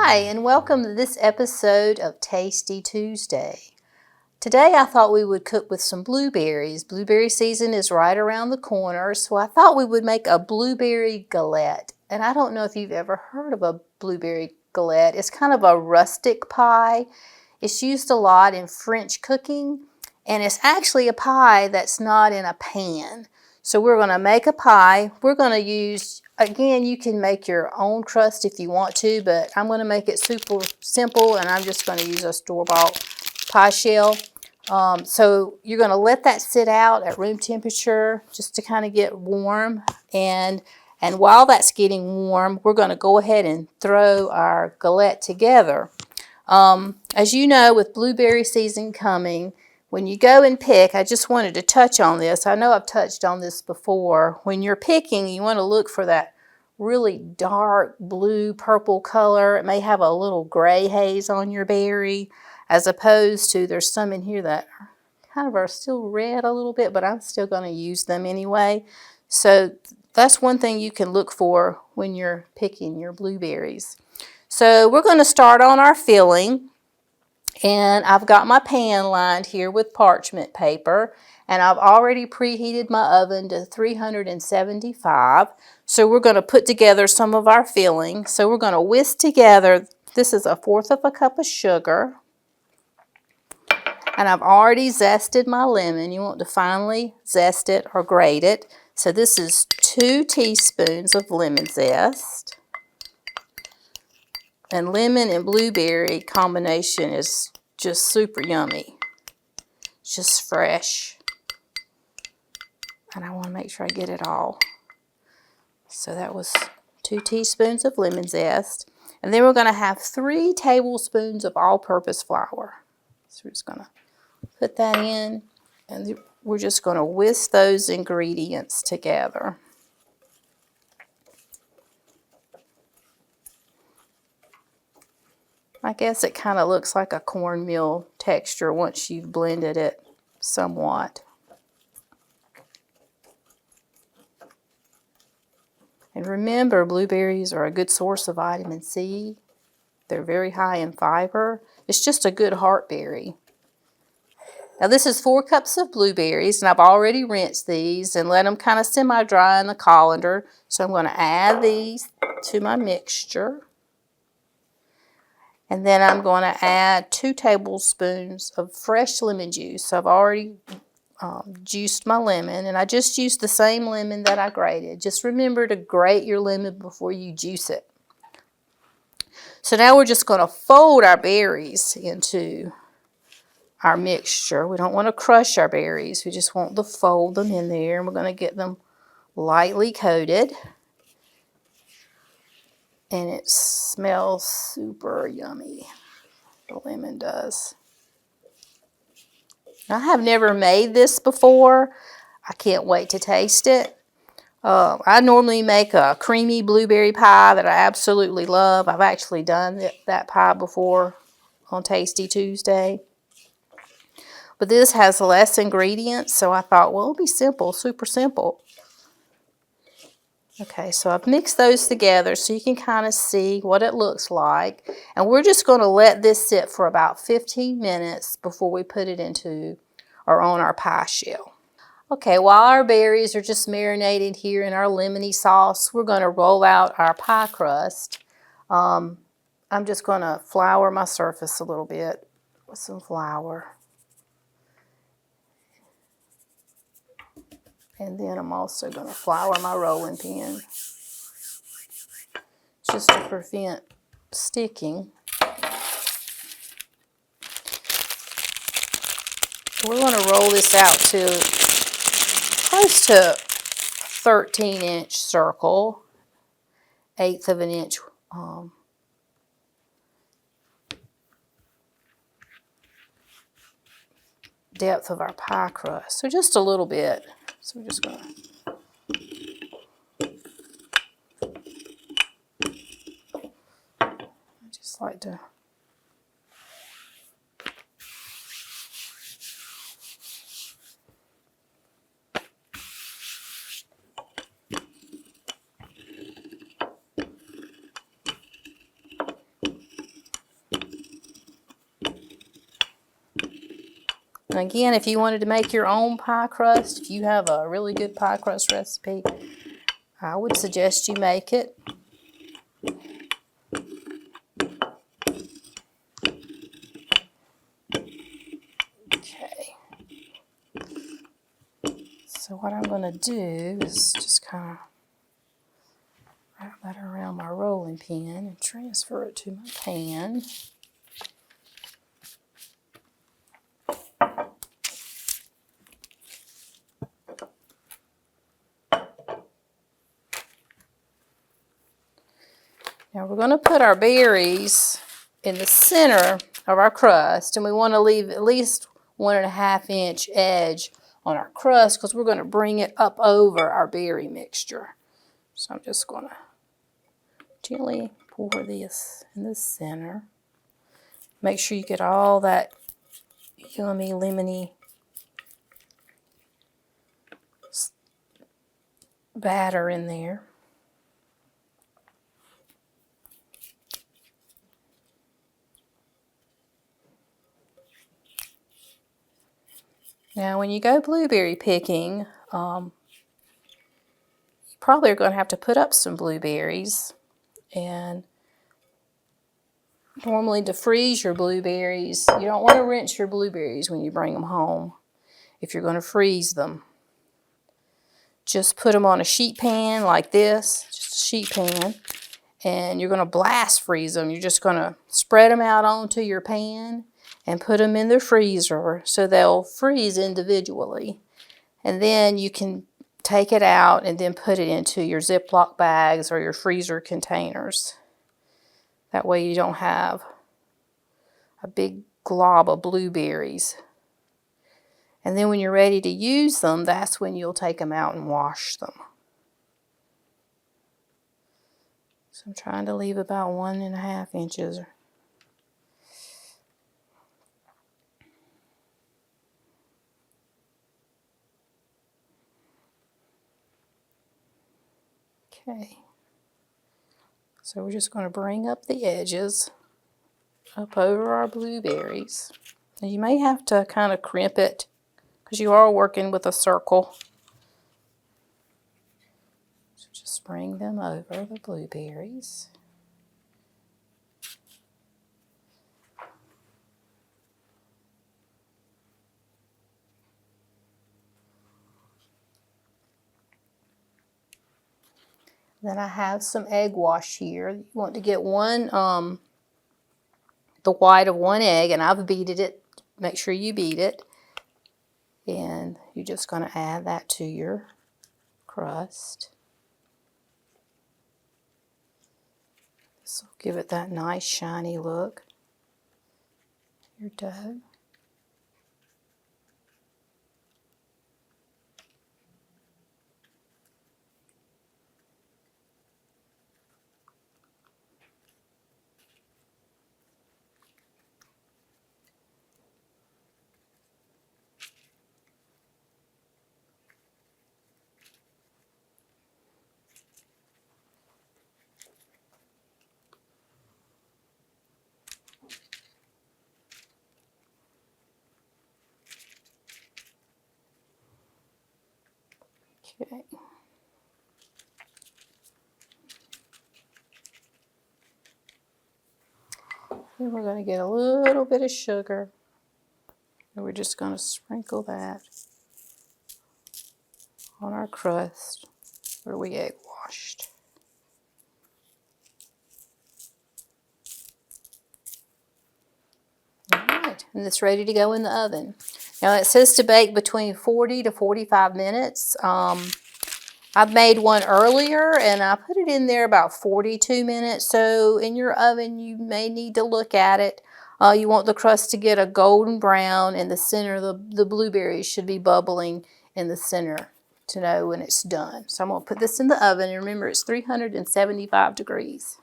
Hi, and welcome to this episode of Tasty Tuesday. Today I thought we would cook with some blueberries. Blueberry season is right around the corner, so I thought we would make a blueberry galette. And I don't know if you've ever heard of a blueberry galette. It's kind of a rustic pie. It's used a lot in French cooking, and it's actually a pie that's not in a pan. So we're going to make a pie. We're going to use, again, you can make your own crust if you want to, but I'm going to make it super simple, and I'm just going to use a store-bought pie shell. So you're going to let that sit out at room temperature just to kind of get warm. And while that's getting warm, we're going to go ahead and throw our galette together. As you know, with blueberry season coming, when you go and pick, I just wanted to touch on this. I know I've touched on this before. When you're picking, you want to look for that really dark blue purple color. It may have a little gray haze on your berry, as opposed to there's some in here that kind of are still red a little bit, but I'm still going to use them anyway. So that's one thing you can look for when you're picking your blueberries. So we're going to start on our filling. And I've got my pan lined here with parchment paper, and I've already preheated my oven to 375. So we're going to put together some of our filling. So we're going to whisk together, this is 1/4 cup of sugar. And I've already zested my lemon. You want to finely zest it or grate it. So this is 2 teaspoons of lemon zest. And lemon and blueberry combination is just super yummy. It's just fresh. And I want to make sure I get it all. So that was 2 teaspoons of lemon zest. And then we're going to have 3 tablespoons of all-purpose flour. So we're just going to put that in. And we're just going to whisk those ingredients together. I guess it kind of looks like a cornmeal texture once you've blended it somewhat. And remember, blueberries are a good source of vitamin C. They're very high in fiber. It's just a good heart berry. Now this is 4 cups of blueberries, and I've already rinsed these and let them kind of semi-dry in the colander. So I'm going to add these to my mixture. And then I'm going to add 2 tablespoons of fresh lemon juice. So I've already juiced my lemon, and I just used the same lemon that I grated. Just remember to grate your lemon before you juice it. So now we're just going to fold our berries into our mixture. We don't want to crush our berries. We just want to fold them in there, and we're going to get them lightly coated. And it smells super yummy. The lemon does. I have never made this before. I can't wait to taste it. I normally make a creamy blueberry pie that I absolutely love. I've actually done that pie before on Tasty Tuesday. But this has less ingredients, so I thought, well, it'll be simple, super simple. Okay, so I've mixed those together so you can kind of see what it looks like. And we're just going to let this sit for about 15 minutes before we put it into or on our pie shell. Okay, while our berries are just marinated here in our lemony sauce, we're going to roll out our pie crust. I'm just going to flour my surface a little bit with some flour. And then I'm also going to flour my rolling pin just to prevent sticking. We're going to roll this out to close to a 13-inch circle, 1/8 of an inch depth of our pie crust. So just a little bit. So we're just going to like to And again, if you wanted to make your own pie crust, if you have a really good pie crust recipe, I would suggest you make it. Okay. So what I'm going to do is just kind of wrap that around my rolling pin and transfer it to my pan. Now we're going to put our berries in the center of our crust, and we want to leave at least 1.5 inch edge on our crust because we're going to bring it up over our berry mixture. So I'm just going to gently pour this in the center. Make sure you get all that yummy lemony batter in there. Now when you go blueberry picking, you probably are going to have to put up some blueberries. And normally to freeze your blueberries, you don't want to rinse your blueberries when you bring them home if you're going to freeze them. Just put them on a sheet pan like this, just a sheet pan, and you're going to blast freeze them. You're just going to spread them out onto your pan and put them in the freezer so they'll freeze individually. And then you can take it out and then put it into your Ziploc bags or your freezer containers. That way you don't have a big glob of blueberries. And then when you're ready to use them, that's when you'll take them out and wash them. So I'm trying to leave about 1.5 inches. Okay. So we're just going to bring up the edges up over our blueberries. Now you may have to kind of crimp it because you are working with a circle. So just bring them over the blueberries. Then I have some egg wash here. You want to get the white of one egg, and I've beaten it. Make sure you beat it. And you're just going to add that to your crust. This will give it that nice shiny look. Your dough. Okay. Then we're going to get a little bit of sugar, and we're just going to sprinkle that on our crust where we egg washed. Alright, and it's ready to go in the oven. Now it says to bake between 40 to 45 minutes. I've made one earlier and I put it in there about 42 minutes. So in your oven you may need to look at it. You want the crust to get a golden brown in the center. The blueberries should be bubbling in the center to know when it's done. So I'm going to put this in the oven, and remember it's 375 degrees.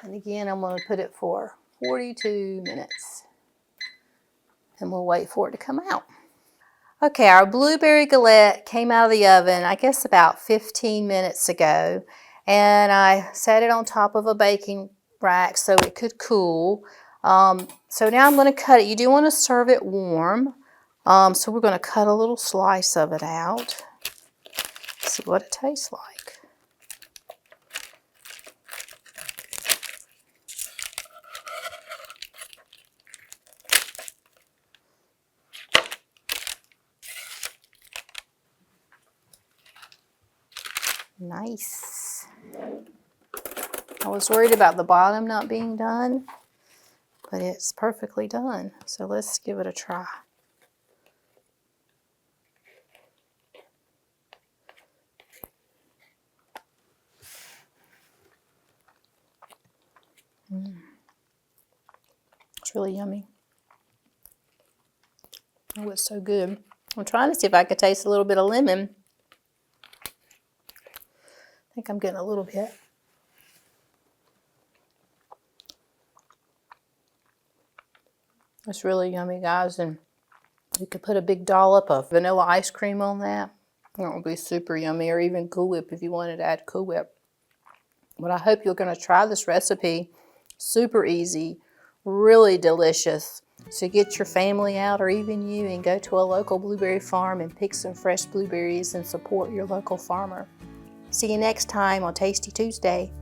And again, I'm going to put it for 42 minutes. And we'll wait for it to come out. Okay, our blueberry galette came out of the oven, I guess about 15 minutes ago. and I set it on top of a baking rack so it could cool. So now I'm going to cut it. You do want to serve it warm. So we're going to cut a little slice of it out. See what it tastes like. Nice. I was worried about the bottom not being done, but it's perfectly done. So let's give it a try. It's really yummy. Oh, it's so good. I'm trying to see if I could taste a little bit of lemon. I think I'm getting a little bit. It's really yummy, guys, and you could put a big dollop of vanilla ice cream on that. That would be super yummy, or even Cool Whip if you wanted to add Cool Whip. But I hope you're going to try this recipe. Super easy, really delicious. So get your family out, or even you, and go to a local blueberry farm and pick some fresh blueberries and support your local farmer. See you next time on Tasty Tuesday.